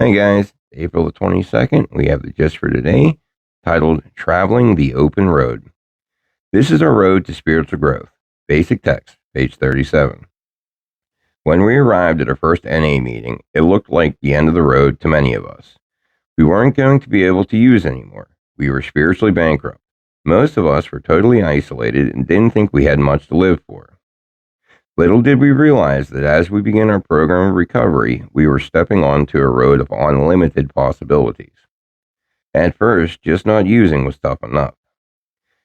Hey guys, April the 22nd, we have the gist for today titled Traveling the Open Road. This is our road to spiritual growth. Basic text, page 37. When we arrived at our first NA meeting, it looked like the end of the road to many of us. We weren't going to be able to use anymore. We were spiritually bankrupt. Most of us were totally isolated and didn't think we had much to live for. Little did we realize that as we began our program of recovery, we were stepping onto a road of unlimited possibilities. At first, just not using was tough enough.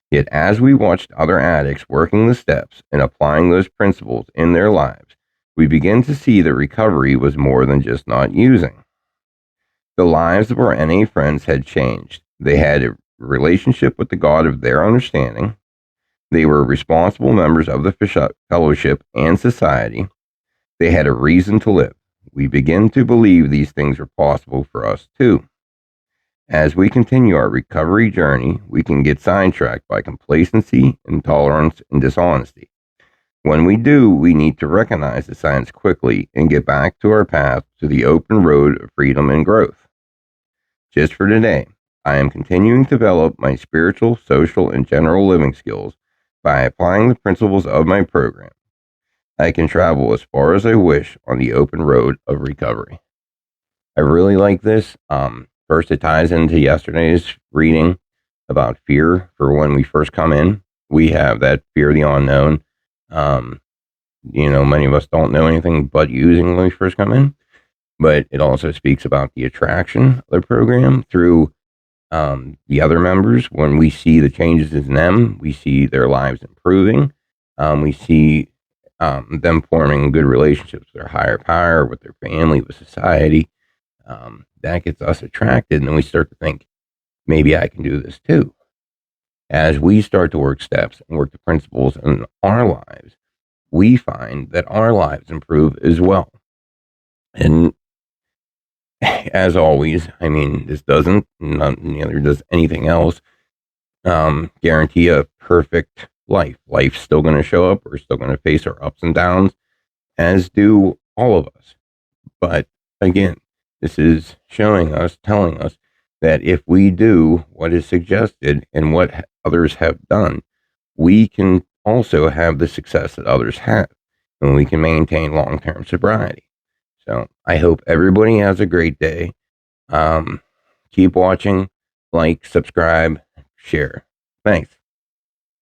Yet as we watched other addicts working the steps and applying those principles in their lives, we began to see that recovery was more than just not using. The lives of our NA friends had changed. They had a relationship with the God of their understanding. They were responsible members of the fellowship and society. They had a reason to live. We begin to believe these things are possible for us too. As we continue our recovery journey, we can get sidetracked by complacency, intolerance, and dishonesty. When we do, we need to recognize the signs quickly and get back to our path to the open road of freedom and growth. Just for today, I am continuing to develop my spiritual, social, and general living skills by applying the principles of my program. I can travel as far as I wish on the open road of recovery. I really like this. First, it ties into yesterday's reading about fear for when we first come in. We have that fear of the unknown. Many of us don't know anything but using when we first come in. But it also speaks about the attraction of the program through the other members. When we see the changes in them, we see their lives improving. We see them forming good relationships with their higher power, with their family, with society. That gets us attracted, and then we start to think, maybe I can do this too. As we start to work steps and work the principles in our lives, we find that our lives improve as well. And as always, this neither does anything else guarantee a perfect life. Life's still going to show up. We're still going to face our ups and downs, as do all of us. But again, this is telling us that if we do what is suggested and what others have done, we can also have the success that others have, and we can maintain long-term sobriety. So I hope everybody has a great day. Keep watching, like, subscribe, share. Thanks.